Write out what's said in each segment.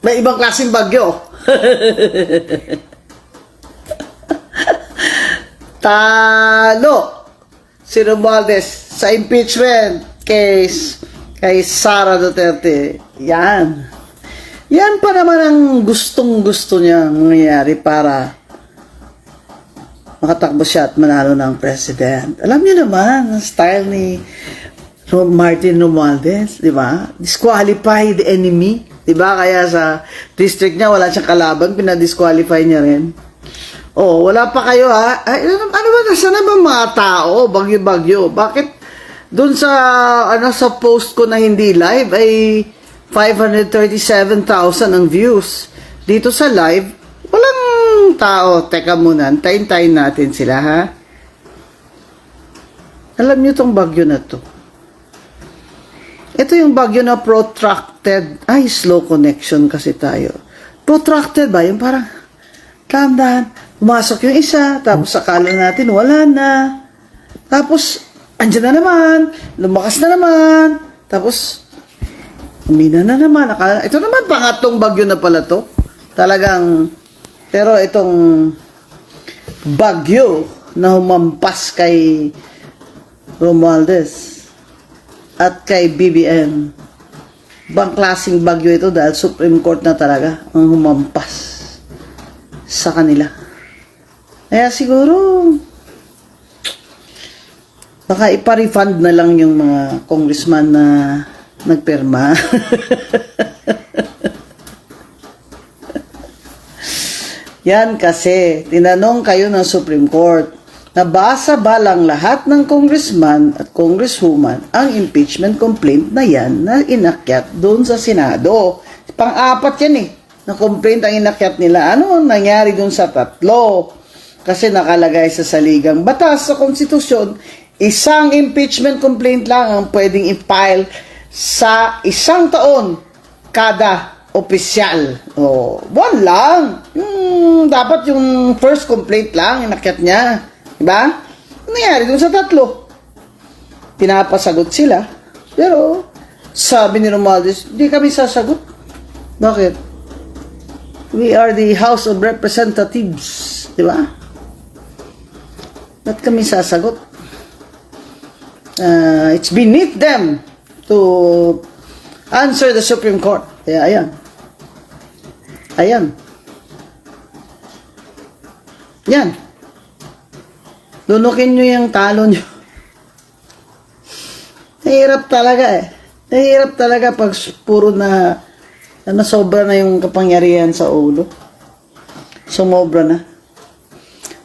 May ibang klaseng bagyo. Talo si Romualdez sa impeachment case kay Sara Duterte. Yan. Yan pa naman ang gustong-gusto niya mangyayari para makatakbo siya at manalo ng president. Alam niyo naman, ang style ni Martin Romualdez, di ba? Disqualify the enemy. Di ba? Kaya sa district niya, wala siyang kalaban, pinadisqualify niya rin. Oh, wala pa kayo ha? Ay, ano ba, nasaan na ba mga tao? Bagyo-bagyo. Bakit dun sa, sa post ko na hindi live ay 537,000 ang views. Dito sa live, walang tao. Teka muna, antayin natin sila ha. Alam niyo tong bagyo na to. Ito yung bagyo na protracted. Ay, slow connection kasi tayo. Protracted ba? Yung parang, dahan-dahan, pumasok yung isa, tapos akala natin wala na. Tapos, andyan na naman, lumakas na naman, tapos, umina na naman. Ito naman, pangatlong bagyo na pala to. Talagang, pero itong bagyo na humampas kay Romualdez at kay BBM, bang klaseng bagyo ito dahil Supreme Court na talaga ang humampas sa kanila. Kaya siguro baka ipa-refund na lang yung mga congressman na nagpirma. Yan kasi tinanong kayo ng Supreme Court, nabasa ba lang lahat ng congressman at congresswoman ang impeachment complaint na yan na inakyat doon sa Senado? Pang-apat yan eh, na complaint ang inakyat nila. Ano nangyari doon sa tatlo? Kasi nakalagay sa saligang batas sa konstitusyon, isang impeachment complaint lang ang pwedeng i-file sa isang taon kada opisyal. O, buwan lang. Dapat yung first complaint lang, inakyat niya. Diba? Nangyari dun sa tatlo. Pinapasagot sila. Pero, sabi ni Romualdez, hindi kami sasagot. Bakit? We are the House of Representatives. Diba? Ba't kami sasagot? It's beneath them to answer the Supreme Court. Kaya ayan. Ayan. Yan. Lunukin nyo yung talo nyo. Nahirap talaga eh. Nahirap talaga pag puro na sobra na yung kapangyarihan sa ulo. Sumobra na.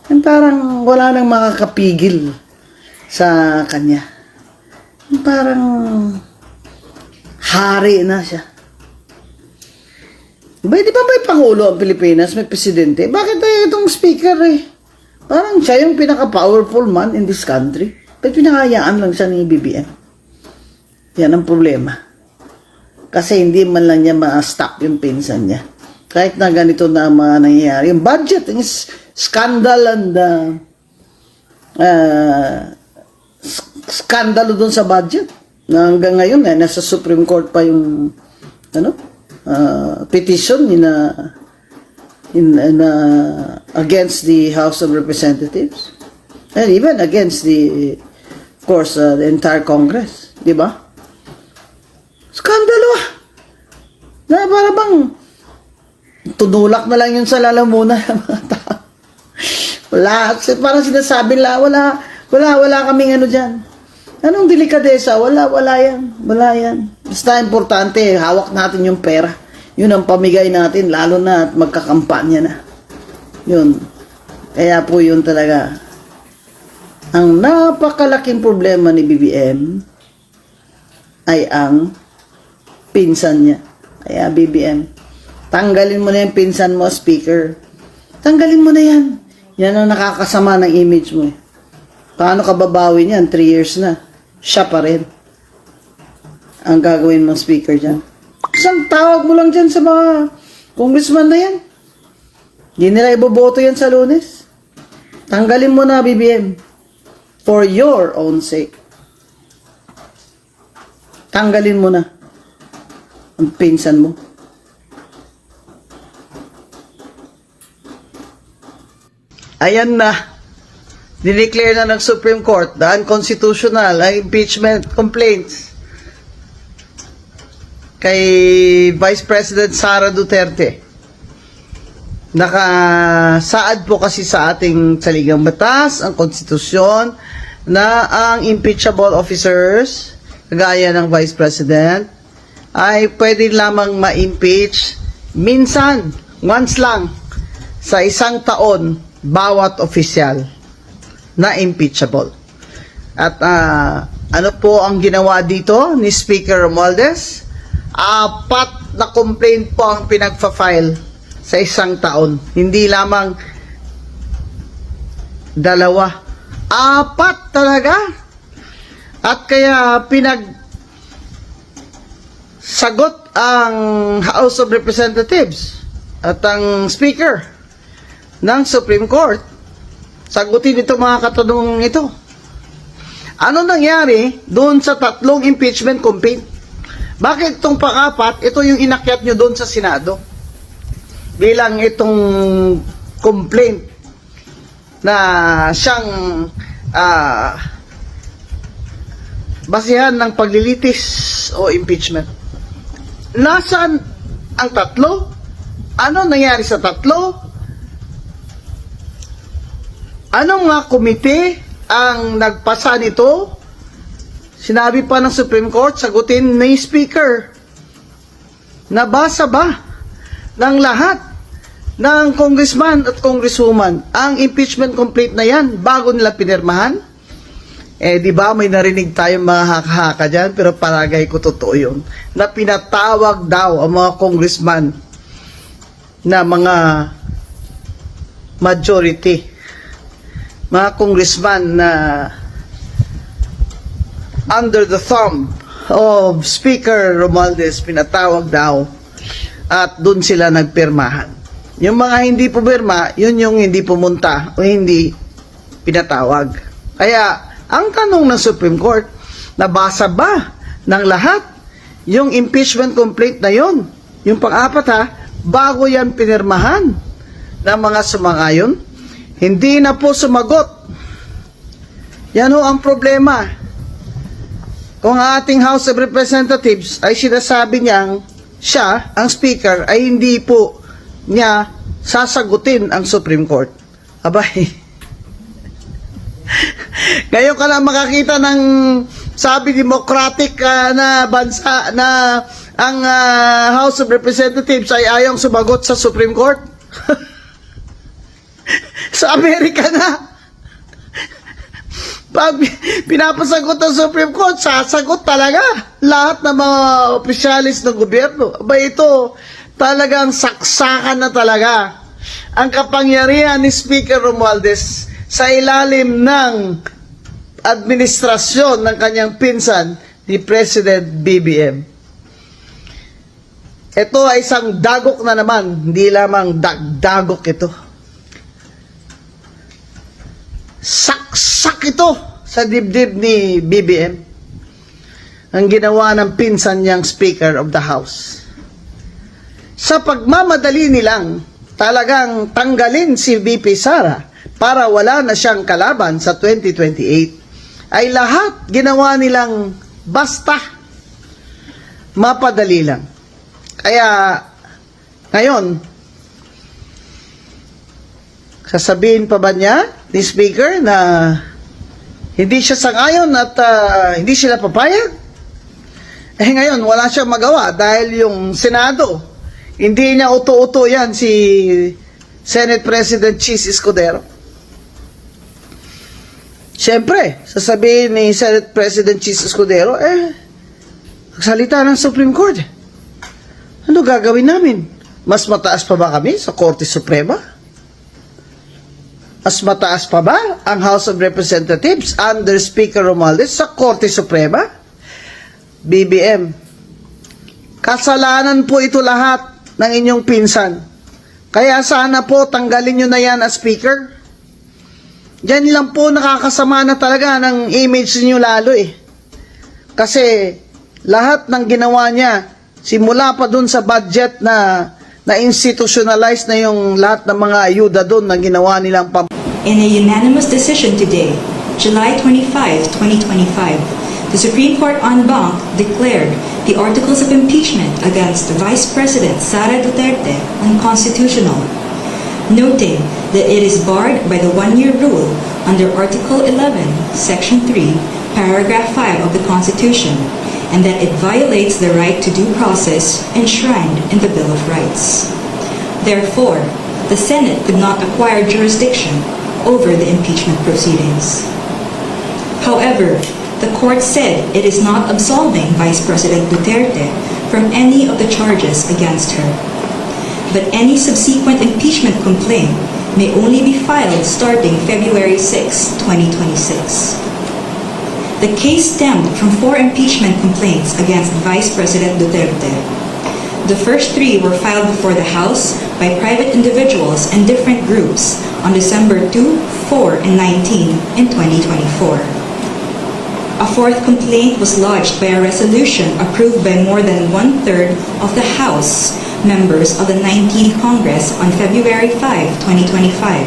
Yung parang wala nang makakapigil sa kanya. Yung parang hari na siya. Di ba may Pangulo ang Pilipinas, may Presidente? Bakit tayo itong speaker eh? Parang siya yung pinaka-powerful man in this country. Pero pinakayaan lang siya ni BBM. Yan ang problema. Kasi hindi man lang niya ma-stop yung pinsan niya. Kahit na ganito na ang mga nangyayari. Yung budget, yung scandal and skandalo dun sa budget. Na hanggang ngayon, nasa Supreme Court pa yung petition against the House of Representatives and even against the, of course, the entire Congress, di ba? Skandalo ah! Na para bang tunulak na lang yun sa lalamunan ng mga tao. Wala, parang sinasabi lang, wala kaming ano dyan. Anong delikadesa? Wala yan. Wala yan. Basta importante, hawak natin yung pera. Yun ang pamigay natin, lalo na at magkakampanya na. Yun. Kaya po yun talaga. Ang napakalaking problema ni BBM ay ang pinsan niya. Kaya BBM, tanggalin mo na yung pinsan mo, speaker. Tanggalin mo na yan. Yan ang nakakasama ng image mo. Paano ka babawi niyan? 3 years na. Siya pa rin ang gagawin mong speaker dyan. Isang tawag mo lang dyan sa mga congressman na yan. Hindi nila iboboto yan sa Lunes. Tanggalin mo na, BBM. For your own sake. Tanggalin mo na ang pinsan mo. Ayan na. Dineclare na ng Supreme Court na unconstitutional ang impeachment complaints kay Vice President Sara Duterte. Nakasaad po kasi sa ating saligang batas, ang konstitusyon, na ang impeachable officers, kagaya ng Vice President, ay pwede lamang ma-impeach minsan, once lang, sa isang taon, bawat opisyal na impeachable. At ano po ang ginawa dito ni Speaker Romualdez? 4 na complaint po ang pinagfa-file sa isang taon. Hindi lamang 2. 4 talaga. At kaya sagot ang House of Representatives at ang Speaker ng Supreme Court. Sagutin ito mga katanungan ito. Ano nangyari doon sa 3 impeachment complaint? Bakit itong pang-4, ito yung inakyat nyo doon sa Senado? Bilang itong complaint na siyang basihan ng paglilitis o impeachment. Nasaan ang 3? Ano nangyari sa 3? Anong nga komite ang nagpasa nito? Sinabi pa ng Supreme Court, sagutin ni Speaker. Nabasa ba ng lahat ng congressman at congresswoman ang impeachment complaint na yan bago nila pinirmahan? Di ba may narinig tayong mga haka-haka dyan, pero palagay ko totoo yun, na pinatawag daw ang mga congressman na mga majority, mga congressman na under the thumb of Speaker Romualdez, pinatawag daw at dun sila nagpirmahan. Yung mga hindi pumirma, yun yung hindi pumunta o hindi pinatawag. Kaya, ang tanong ng Supreme Court, nabasa ba ng lahat yung impeachment complaint na yun? Yung pang-4 bago yan pinirmahan ng mga sumangayon? Hindi na po sumagot. Yan ho ang problema. Kung ang ating House of Representatives ay sinasabi niyang siya, ang Speaker, ay hindi po niya sasagutin ang Supreme Court. Abay, ngayon ka lang makakita ng sabi democratic na bansa na ang House of Representatives ay ayong sumagot sa Supreme Court. Sa Amerika na. Pag pinapasagot ng Supreme Court, sasagot talaga lahat ng mga opisyalis ng gobyerno. Aba, ito talagang saksakan na talaga ang kapangyarihan ni Speaker Romualdez sa ilalim ng administrasyon ng kanyang pinsan ni President BBM. Ito ay isang dagok na naman, hindi lamang dagdagok ito. Saksak ito sa dibdib ni BBM ang ginawa ng pinsan niyang Speaker of the House. Sa pagmamadali nilang talagang tanggalin si VP Sara para wala na siyang kalaban sa 2028, ay lahat ginawa nilang basta, mapadali lang. Kaya ngayon, sasabihin pa ba niya ni Speaker na hindi siya sangayon at hindi sila papayag? Ngayon, wala siyang magawa dahil yung Senado, hindi niya uto-uto yan si Senate President Chis Escudero. Siyempre, sasabihin ni Senate President Chis Escudero, salita ng Supreme Court. Ano gagawin namin? Mas mataas pa ba kami sa Korte Suprema? Mas mataas pa ba ang House of Representatives under Speaker Romualdez sa Korte Suprema? BBM, kasalanan po ito lahat ng inyong pinsan. Kaya sana po tanggalin nyo na yan as Speaker. Yan lang po nakakasama na talaga ng image niyo lalo Kasi lahat ng ginawa niya, simula pa dun sa budget na institutionalize na yung lahat ng mga ayuda dun na ginawa nilang In a unanimous decision today, July 25, 2025, the Supreme Court en banc declared the articles of impeachment against Vice President Sara Duterte unconstitutional, noting that it is barred by the one-year rule under Article 11, Section 3, Paragraph 5 of the Constitution, and that it violates the right to due process enshrined in the Bill of Rights. Therefore, the Senate could not acquire jurisdiction over the impeachment proceedings. However, the court said it is not absolving Vice President Duterte from any of the charges against her. But any subsequent impeachment complaint may only be filed starting February 6, 2026. The case stemmed from 4 impeachment complaints against Vice President Duterte. The first 3 were filed before the House by private individuals and different groups on December 2, 4, and 19 in 2024. A 4th complaint was lodged by a resolution approved by more than 1/3 of the House members of the 19th Congress on February 5, 2025,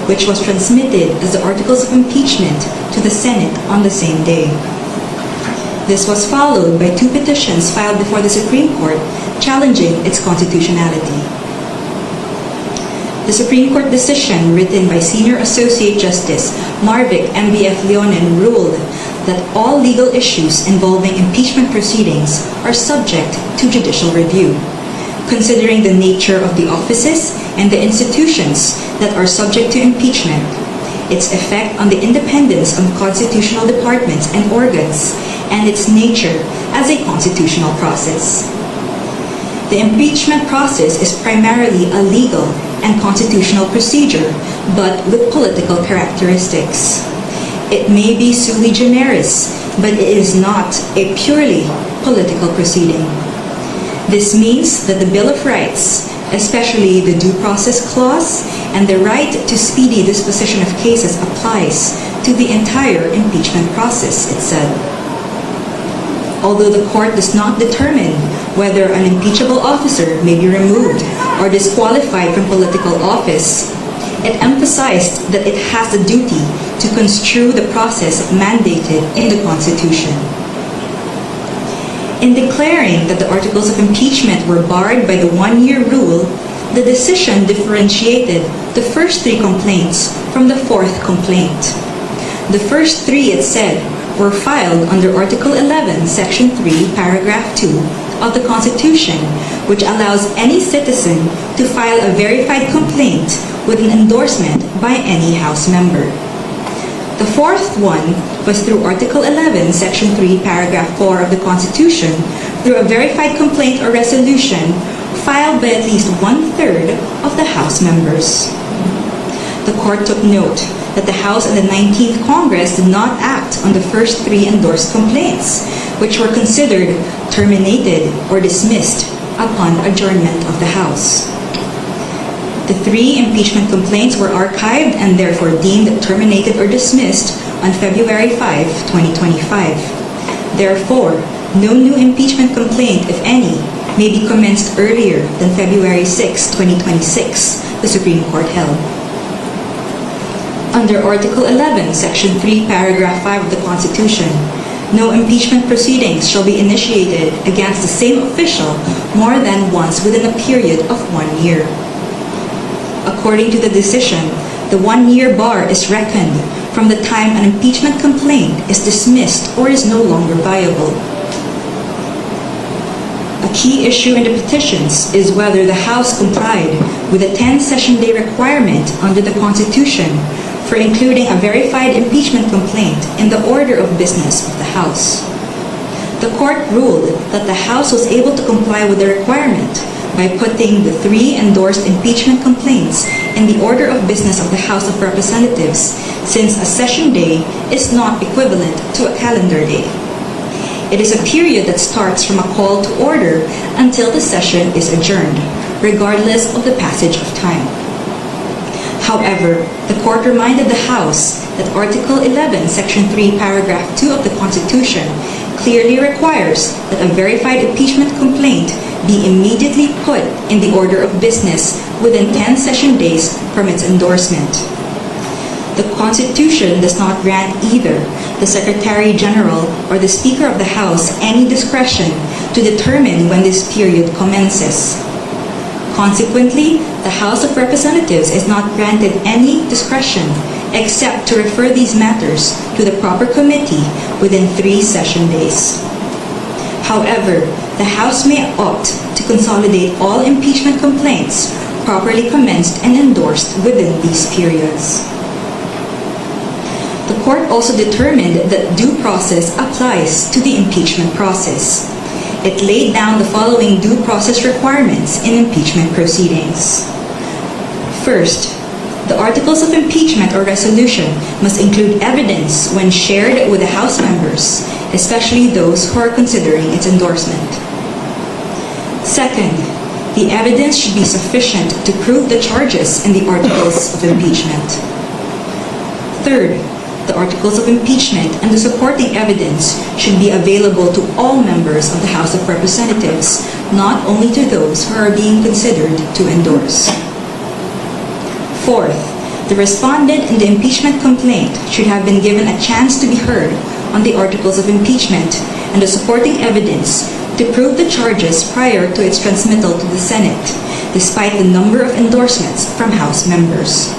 which was transmitted as the Articles of Impeachment to the Senate on the same day. This was followed by 2 petitions filed before the Supreme Court challenging its constitutionality. The Supreme Court decision written by Senior Associate Justice Marvic M.B.F. Leonen ruled that all legal issues involving impeachment proceedings are subject to judicial review, considering the nature of the offices and the institutions that are subject to impeachment, its effect on the independence of constitutional departments and organs, and its nature as a constitutional process. The impeachment process is primarily a legal and constitutional procedure, but with political characteristics. It may be sui generis, but it is not a purely political proceeding. This means that the Bill of Rights, especially the Due Process Clause and the right to speedy disposition of cases, applies to the entire impeachment process, it said. Although the court does not determine whether an impeachable officer may be removed or disqualified from political office, it emphasized that it has the duty to construe the process mandated in the Constitution. In declaring that the articles of impeachment were barred by the one-year rule, the decision differentiated the first 3 complaints from the 4th complaint. The first 3, it said, were filed under Article 11, Section 3, Paragraph 2 of the Constitution, which allows any citizen to file a verified complaint with an endorsement by any House member. The 4th one was through Article 11, Section 3, Paragraph 4 of the Constitution, through a verified complaint or resolution filed by at least 1/3 of the House members. The court took note that the House and the 19th Congress did not act on the first 3 endorsed complaints, which were considered terminated or dismissed upon adjournment of the House. The 3 impeachment complaints were archived and therefore deemed terminated or dismissed on February 5, 2025. Therefore, no new impeachment complaint, if any, may be commenced earlier than February 6, 2026, the Supreme Court held. Under Article 11, Section 3, Paragraph 5 of the Constitution, no impeachment proceedings shall be initiated against the same official more than once within a period of 1 year. According to the decision, the 1-year bar is reckoned from the time an impeachment complaint is dismissed or is no longer viable. A key issue in the petitions is whether the House complied with the 10-session day requirement under the Constitution for including a verified impeachment complaint in the order of business of the House. The court ruled that the House was able to comply with the requirement by putting the 3 endorsed impeachment complaints in the order of business of the House of Representatives, since a session day is not equivalent to a calendar day. It is a period that starts from a call to order until the session is adjourned, regardless of the passage of time. However, the court reminded the House that Article 11, Section 3, Paragraph 2 of the Constitution clearly requires that a verified impeachment complaint be immediately put in the order of business within 10 session days from its endorsement. The Constitution does not grant either the Secretary General or the Speaker of the House any discretion to determine when this period commences. Consequently, the House of Representatives is not granted any discretion except to refer these matters to the proper committee within 3 session days. However, the House may opt to consolidate all impeachment complaints properly commenced and endorsed within these periods. The court also determined that due process applies to the impeachment process. It laid down the following due process requirements in impeachment proceedings. First, the articles of impeachment or resolution must include evidence when shared with the House members, especially those who are considering its endorsement. Second, the evidence should be sufficient to prove the charges in the articles of impeachment. Third, the articles of impeachment and the supporting evidence should be available to all members of the House of Representatives, not only to those who are being considered to endorse. Fourth, the respondent in the impeachment complaint should have been given a chance to be heard on the articles of impeachment and the supporting evidence to prove the charges prior to its transmittal to the Senate, despite the number of endorsements from House members.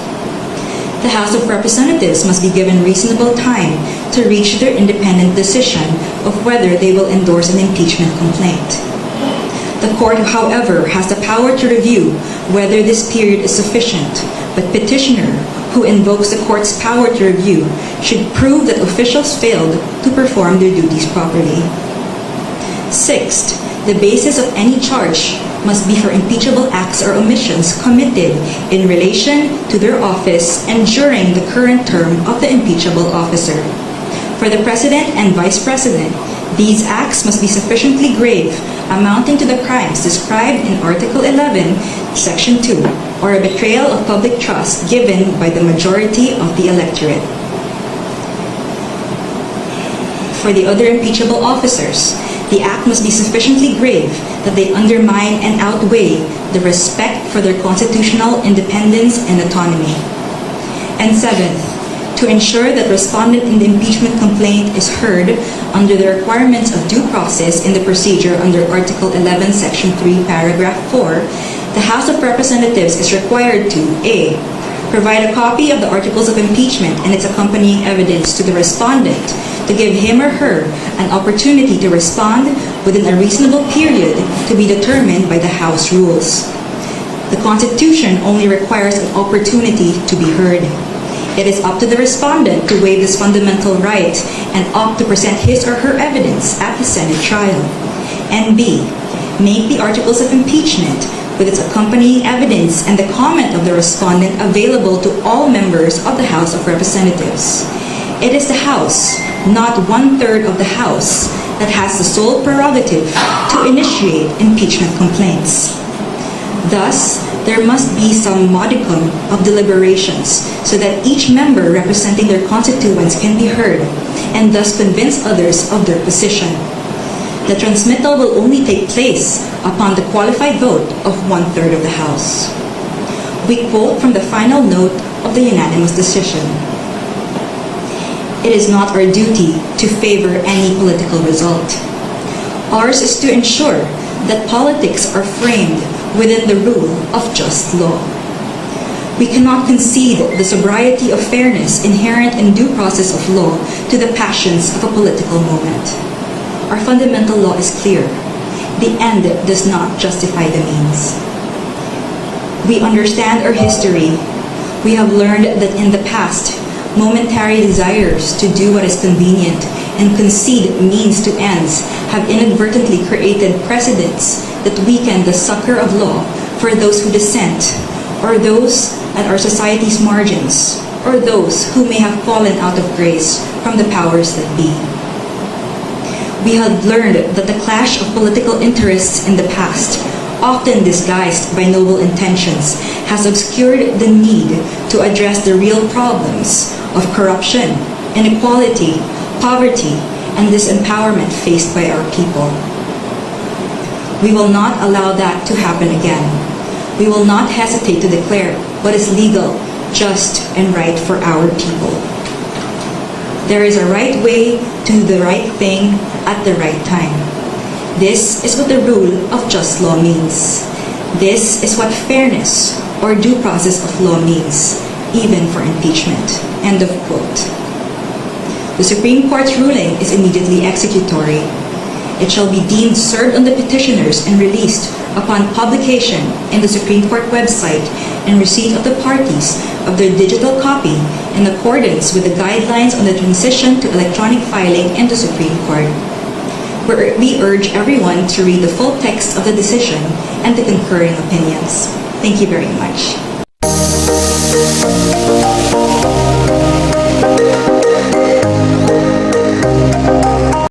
The House of Representatives must be given reasonable time to reach their independent decision of whether they will endorse an impeachment complaint. The court, however, has the power to review whether this period is sufficient, but petitioner, who invokes the court's power to review, should prove that officials failed to perform their duties properly. Sixth, the basis of any charge must be for impeachable acts or omissions committed in relation to their office and during the current term of the impeachable officer. For the President and Vice President, these acts must be sufficiently grave, amounting to the crimes described in Article 11, Section 2, or a betrayal of public trust given by the majority of the electorate. For the other impeachable officers, the act must be sufficiently grave that they undermine and outweigh the respect for their constitutional independence and autonomy. And seventh, to ensure that respondent in the impeachment complaint is heard under the requirements of due process in the procedure under Article 11, Section 3, Paragraph 4, the House of Representatives is required to A. Provide a copy of the articles of impeachment and its accompanying evidence to the respondent to give him or her an opportunity to respond within a reasonable period to be determined by the House rules. The Constitution only requires an opportunity to be heard. It is up to the respondent to waive this fundamental right and opt to present his or her evidence at the Senate trial. And B. Make the articles of impeachment with its accompanying evidence and the comment of the respondent available to all members of the House of Representatives. It is the House, not 1/3 of the House, that has the sole prerogative to initiate impeachment complaints. Thus, there must be some modicum of deliberations so that each member representing their constituents can be heard and thus convince others of their position. The transmittal will only take place upon the qualified vote of 1/3 of the House. We quote from the final note of the unanimous decision. It is not our duty to favor any political result. Ours is to ensure that politics are framed within the rule of just law. We cannot concede the sobriety of fairness inherent in due process of law to the passions of a political moment. Our fundamental law is clear. The end does not justify the means. We understand our history. We have learned that in the past, momentary desires to do what is convenient and concede means to ends have inadvertently created precedents that weaken the succor of law for those who dissent, or those at our society's margins, or those who may have fallen out of grace from the powers that be. We have learned that the clash of political interests in the past, often disguised by noble intentions, has obscured the need to address the real problems of corruption, inequality, poverty, and disempowerment faced by our people. We will not allow that to happen again. We will not hesitate to declare what is legal just and right for our people. There is a right way to do the right thing at the right time. This is what the rule of just law means. This is what fairness or due process of law means, even for impeachment." End of quote. The Supreme Court's ruling is immediately executory. It shall be deemed served on the petitioners and released upon publication in the Supreme Court website and receipt of the parties of their digital copy in accordance with the guidelines on the transition to electronic filing in the Supreme Court. We urge everyone to read the full text of the decision and the concurring opinions. Thank you very much.